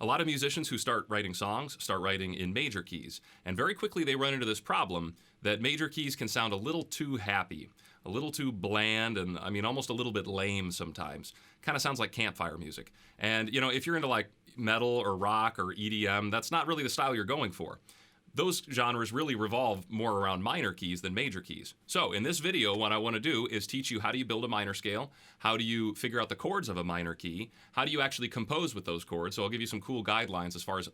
A lot of musicians who start writing songs start writing in major keys, and very quickly they run into this problem that major keys can sound a little too happy, a little too bland, and almost a little bit lame sometimes. Kind of sounds like campfire music. And if you're into like metal or rock or EDM, that's not really the style you're going for. Those genres really revolve more around minor keys than major keys. So in this video, what I want to do is teach you how do you build a minor scale, how do you figure out the chords of a minor key, how do you actually compose with those chords. So I'll give you some cool guidelines as far as,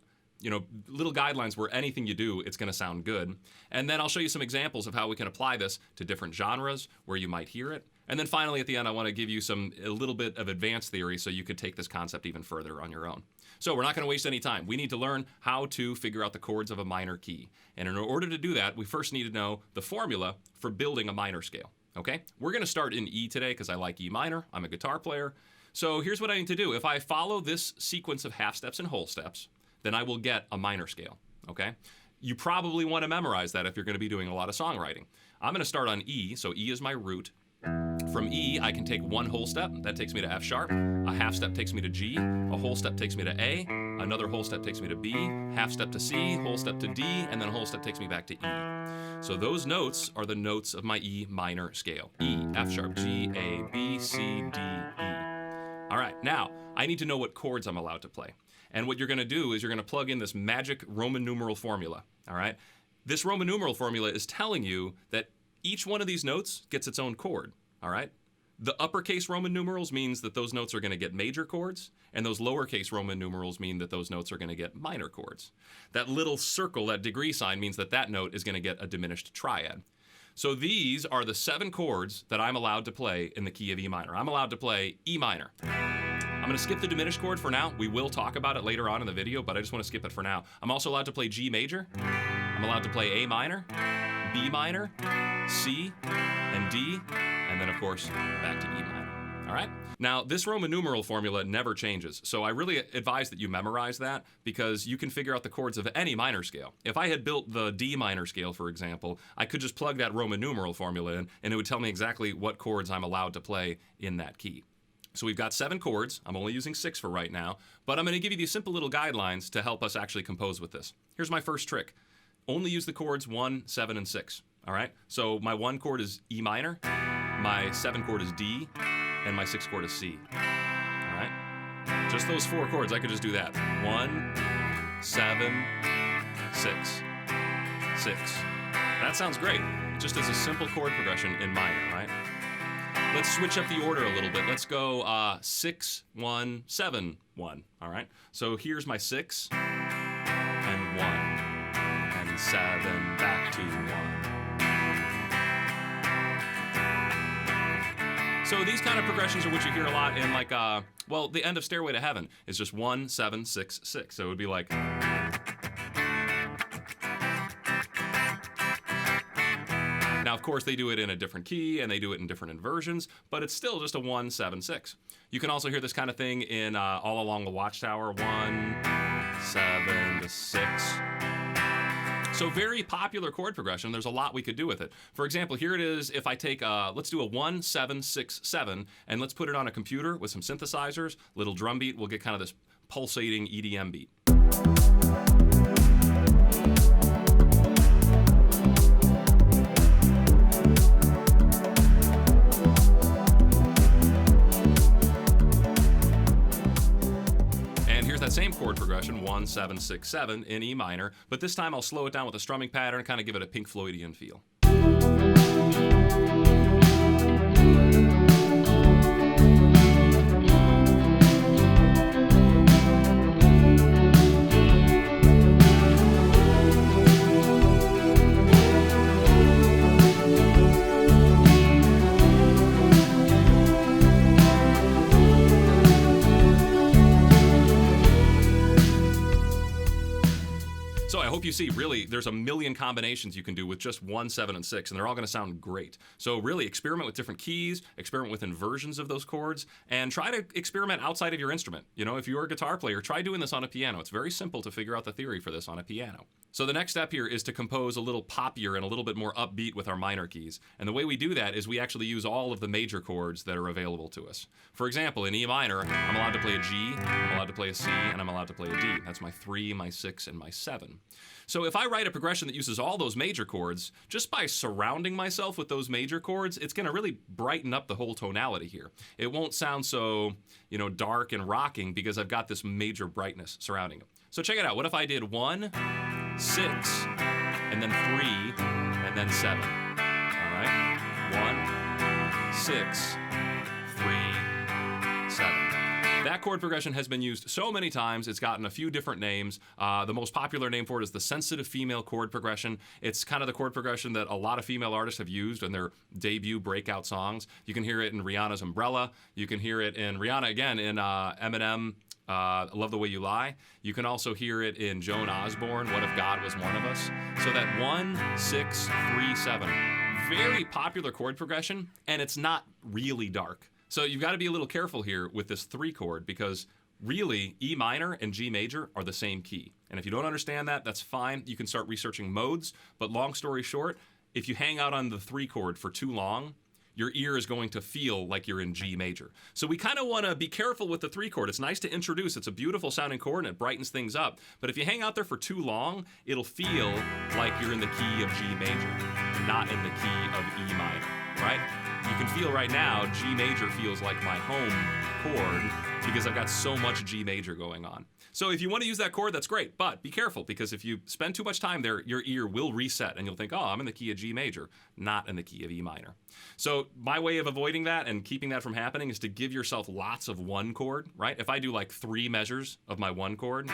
little guidelines where anything you do, it's going to sound good. And then I'll show you some examples of how we can apply this to different genres where you might hear it. And then finally, at the end, I want to give you a little bit of advanced theory so you could take this concept even further on your own. So we're not going to waste any time. We need to learn how to figure out the chords of a minor key. And in order to do that, we first need to know the formula for building a minor scale. Okay? We're going to start in E today because I like E minor. I'm a guitar player. So here's what I need to do. If I follow this sequence of half steps and whole steps, then I will get a minor scale. Okay? You probably want to memorize that if you're going to be doing a lot of songwriting. I'm going to start on E, so E is my root. From E, I can take one whole step. That takes me to F sharp. A half step takes me to G. A whole step takes me to A. Another whole step takes me to B. Half step to C. Whole step to D. And then a whole step takes me back to E. So those notes are the notes of my E minor scale. E, F sharp, G, A, B, C, D, E. All right, now I need to know what chords I'm allowed to play. And what you're going to do is you're going to plug in this magic Roman numeral formula. All right? This Roman numeral formula is telling you that each one of these notes gets its own chord, all right? The uppercase Roman numerals means that those notes are going to get major chords, and those lowercase Roman numerals mean that those notes are going to get minor chords. That little circle, that degree sign, means that that note is going to get a diminished triad. So these are the 7 chords that I'm allowed to play in the key of E minor. I'm allowed to play E minor. I'm going to skip the diminished chord for now. We will talk about it later on in the video, but I just want to skip it for now. I'm also allowed to play G major. I'm allowed to play A minor, B minor, C, and D, and then, of course, back to E minor. All right? Now, this Roman numeral formula never changes, so I really advise that you memorize that because you can figure out the chords of any minor scale. If I had built the D minor scale, for example, I could just plug that Roman numeral formula in, and it would tell me exactly what chords I'm allowed to play in that key. So we've got 7 chords. I'm only using 6 for right now, but I'm going to give you these simple little guidelines to help us actually compose with this. Here's my first trick. Only use the chords 1, 7, and 6. All right? So my 1 chord is E minor, my 7 chord is D, and my 6 chord is C. All right? Just those 4 chords, I could just do that. 1, 7, 6, 6. That sounds great. It just is a simple chord progression in minor, right? Let's switch up the order a little bit. Let's go 6, 1, 7, 1. All right? So here's my 6 and 1 and 7 back to 1. So these kind of progressions are what you hear a lot in like, the end of Stairway to Heaven is just 1, 7, 6, 6. So it would be like... Now, of course, they do it in a different key, and they do it in different inversions, but it's still just a 1, 7, 6. You can also hear this kind of thing in All Along the Watchtower, 1, 7 to 6. So very popular chord progression. There's a lot we could do with it. For example, here it is if I take, let's do a 1, 7, 6, 7, and let's put it on a computer with some synthesizers, little drum beat, we'll get kind of this pulsating EDM beat. That same chord progression, 1, 7, 6, 7 in E minor, but this time I'll slow it down with a strumming pattern and kind of give it a Pink Floydian feel. So I hope you see, really, there's a million combinations you can do with just 1, 7, and 6, and they're all going to sound great. So really experiment with different keys, experiment with inversions of those chords, and try to experiment outside of your instrument. You know, if you're a guitar player, try doing this on a piano. It's very simple to figure out the theory for this on a piano. So the next step here is to compose a little poppier and a little bit more upbeat with our minor keys. And the way we do that is we actually use all of the major chords that are available to us. For example, in E minor, I'm allowed to play a G, I'm allowed to play a C, and I'm allowed to play a D. That's my 3, my 6, and my 7. So if I write a progression that uses all those major chords, just by surrounding myself with those major chords, it's going to really brighten up the whole tonality here. It won't sound so, dark and rocking because I've got this major brightness surrounding it. So check it out. What if I did 1, 6, and then 3, and then 7? All right? 1, 6, 3, 7. That chord progression has been used so many times, it's gotten a few different names. The most popular name for it is the sensitive female chord progression. It's kind of the chord progression that a lot of female artists have used in their debut breakout songs. You can hear it in Rihanna's Umbrella. You can hear it in Rihanna again in Eminem, Love the Way You Lie. You can also hear it in Joan Osborne, What If God Was One of Us. So that 1, 6, 3, 7, very popular chord progression, and it's not really dark. So you've got to be a little careful here with this 3 chord because really E minor and G major are the same key. And if you don't understand that, that's fine. You can start researching modes. But long story short, if you hang out on the 3 chord for too long, your ear is going to feel like you're in G major. So we kind of want to be careful with the 3 chord. It's nice to introduce. It's a beautiful sounding chord and it brightens things up. But if you hang out there for too long, it'll feel like you're in the key of G major, not in the key of E minor, right? You can feel right now, G major feels like my home chord because I've got so much G major going on. So if you want to use that chord, that's great, but be careful because if you spend too much time there, your ear will reset and you'll think, oh, I'm in the key of G major, not in the key of E minor. So my way of avoiding that and keeping that from happening is to give yourself lots of 1 chord, right? If I do like 3 measures of my 1 chord, 2, 3,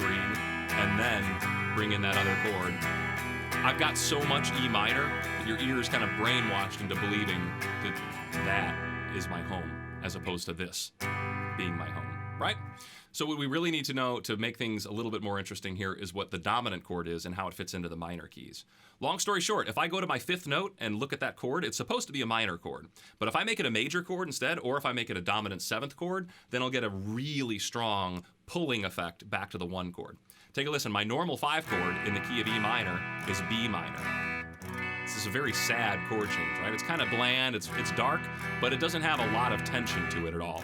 and then bring in that other chord, I've got so much E minor that your ear is kind of brainwashed into believing that that is my home as opposed to this being my home, right? So what we really need to know to make things a little bit more interesting here is what the dominant chord is and how it fits into the minor keys. Long story short, if I go to my 5th note and look at that chord, it's supposed to be a minor chord. But if I make it a major chord instead, or if I make it a dominant 7th chord, then I'll get a really strong pulling effect back to the 1 chord. Take a listen. My normal 5 chord in the key of E minor is B minor. This is a very sad chord change, right? It's kind of bland, it's dark, but it doesn't have a lot of tension to it at all.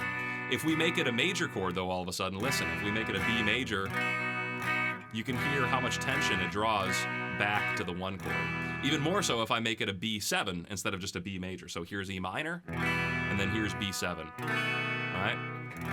If we make it a major chord, though, all of a sudden, listen, if we make it a B major, you can hear how much tension it draws back to the 1 chord. Even more so if I make it a B7 instead of just a B major. So here's E minor, and then here's B7, right?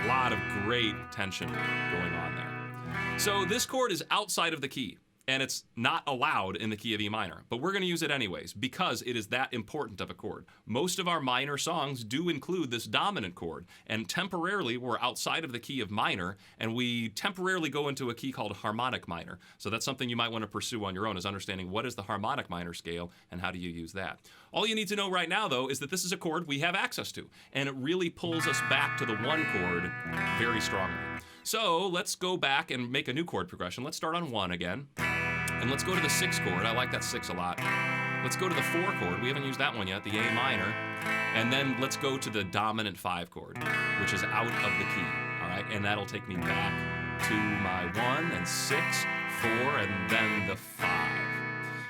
A lot of great tension going on there. So this chord is outside of the key, and it's not allowed in the key of E minor, but we're going to use it anyways because it is that important of a chord. Most of our minor songs do include this dominant chord, and temporarily we're outside of the key of minor, and we temporarily go into a key called harmonic minor. So that's something you might want to pursue on your own, is understanding what is the harmonic minor scale and how do you use that. All you need to know right now, though, is that this is a chord we have access to, and it really pulls us back to the 1 chord very strongly. So let's go back and make a new chord progression. Let's start on 1 again. And let's go to the 6 chord. I like that 6 a lot. Let's go to the 4 chord. We haven't used that one yet, the A minor. And then let's go to the dominant 5 chord, which is out of the key. All right, and that'll take me back to my 1 and 6, 4, and then the 5.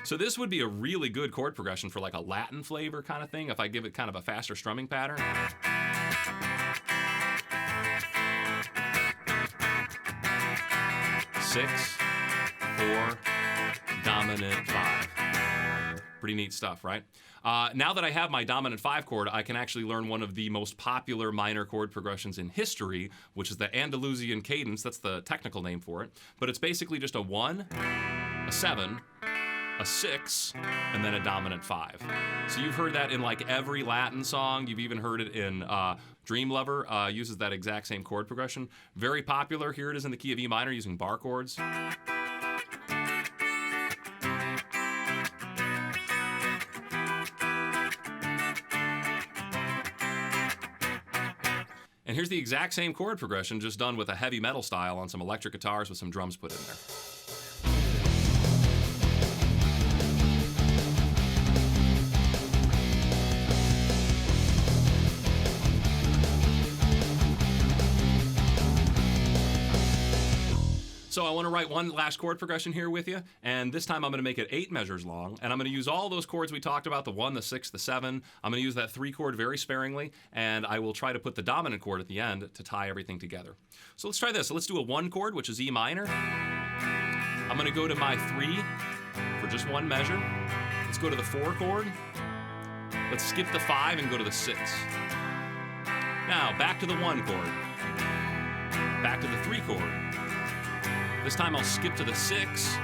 So this would be a really good chord progression for like a Latin flavor kind of thing if I give it kind of a faster strumming pattern. 6, 4, dominant 5. Pretty neat stuff, right? Now that I have my dominant 5 chord, I can actually learn one of the most popular minor chord progressions in history, which is the Andalusian Cadence. That's the technical name for it. But it's basically just a 1, a 7, a 6, and then a dominant 5. So you've heard that in like every Latin song. You've even heard it in Dream Lover, uses that exact same chord progression. Very popular. Here it is in the key of E minor using bar chords. And here's the exact same chord progression, just done with a heavy metal style on some electric guitars with some drums put in there. So I want to write one last chord progression here with you, and this time I'm going to make it 8 measures long, and I'm going to use all those chords we talked about, the 1, the 6, the 7. I'm going to use that 3 chord very sparingly, and I will try to put the dominant chord at the end to tie everything together. So let's try this. So let's do a 1 chord, which is E minor. I'm going to go to my 3 for just 1 measure. Let's go to the 4 chord. Let's skip the 5 and go to the 6. Now back to the 1 chord. Back to the 3 chord. This time I'll skip to the 6,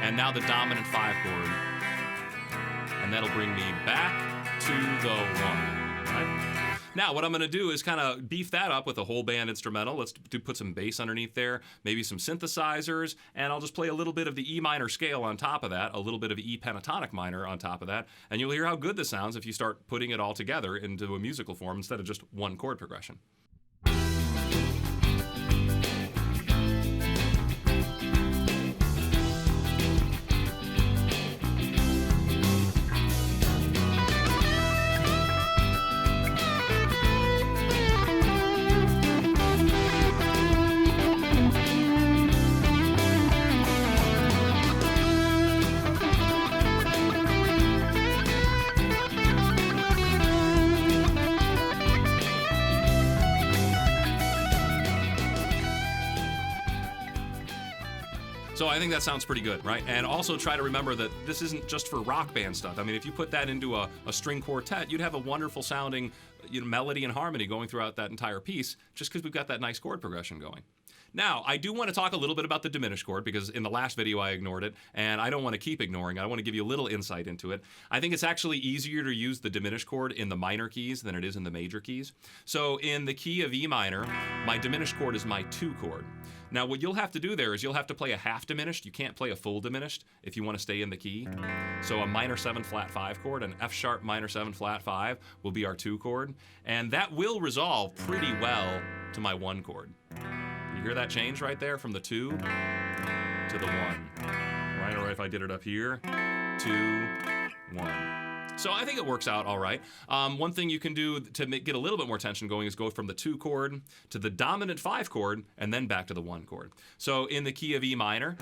and now the dominant 5 chord. And that'll bring me back to the 1. Right? Now what I'm going to do is kind of beef that up with a whole band instrumental. Let's put some bass underneath there, maybe some synthesizers, and I'll just play a little bit of the E minor scale on top of that, a little bit of E pentatonic minor on top of that, and you'll hear how good this sounds if you start putting it all together into a musical form instead of just 1 chord progression. So I think that sounds pretty good, right? And also try to remember that this isn't just for rock band stuff. I mean, if you put that into a string quartet, you'd have a wonderful sounding melody and harmony going throughout that entire piece just because we've got that nice chord progression going. Now, I do want to talk a little bit about the diminished chord because in the last video I ignored it, and I don't want to keep ignoring it. I want to give you a little insight into it. I think it's actually easier to use the diminished chord in the minor keys than it is in the major keys. So in the key of E minor, my diminished chord is my 2 chord. Now, what you'll have to do there is you'll have to play a half diminished. You can't play a full diminished if you want to stay in the key. So a minor 7 flat 5 chord, an F sharp minor 7 flat 5 will be our 2 chord, and that will resolve pretty well to my 1 chord. You hear that change right there from the 2 to the 1, right? Or if I did it up here, 2, 1. So I think it works out all right. One thing you can do to get a little bit more tension going is go from the 2 chord to the dominant 5 chord and then back to the 1 chord. So in the key of E minor,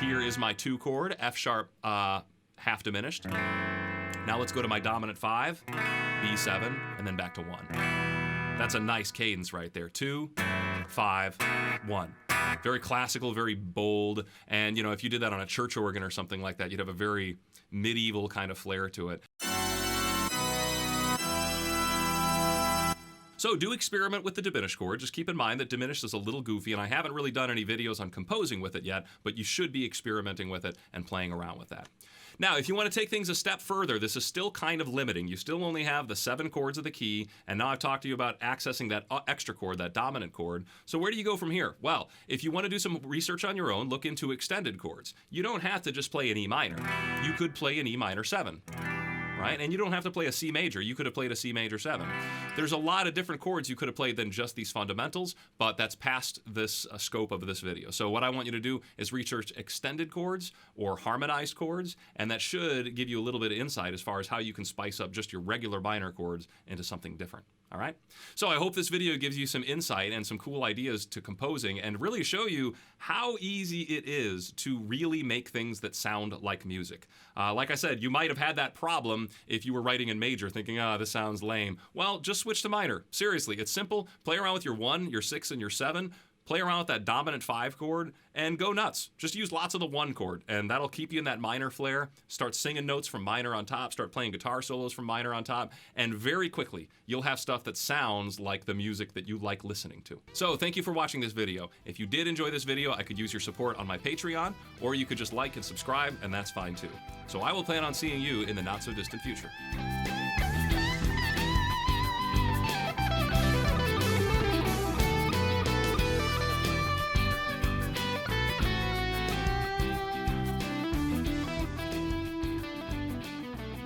here is my 2 chord, F sharp half diminished. Now let's go to my dominant 5, B7, and then back to 1. That's a nice cadence right there. 2, 5, 1. Very classical, very bold, and you know, if you did that on a church organ or something like that, you'd have a very medieval kind of flair to it. So do experiment with the diminished chord. Just keep in mind that diminished is a little goofy, and I haven't really done any videos on composing with it yet, but you should be experimenting with it and playing around with that. Now, if you want to take things a step further, this is still kind of limiting. You still only have the 7 chords of the key, and now I've talked to you about accessing that extra chord, that dominant chord. So where do you go from here? Well, if you want to do some research on your own, look into extended chords. You don't have to just play an E minor. You could play an E minor 7. Right? And you don't have to play a C major. You could have played a C major 7. There's a lot of different chords you could have played than just these fundamentals, but that's past this scope of this video. So what I want you to do is research extended chords or harmonized chords, and that should give you a little bit of insight as far as how you can spice up just your regular minor chords into something different. All right? So I hope this video gives you some insight and some cool ideas to composing and really show you how easy it is to really make things that sound like music. Like I said, you might have had that problem if you were writing in major thinking, this sounds lame. Well, just switch to minor. Seriously, it's simple. Play around with your 1, your 6, and your 7. Play around with that dominant 5 chord and go nuts. Just use lots of the 1 chord, and that'll keep you in that minor flair. Start singing notes from minor on top, start playing guitar solos from minor on top, and very quickly you'll have stuff that sounds like the music that you like listening to. So thank you for watching this video. If you did enjoy this video, I could use your support on my Patreon, or you could just like and subscribe, and that's fine too. So I will plan on seeing you in the not so distant future.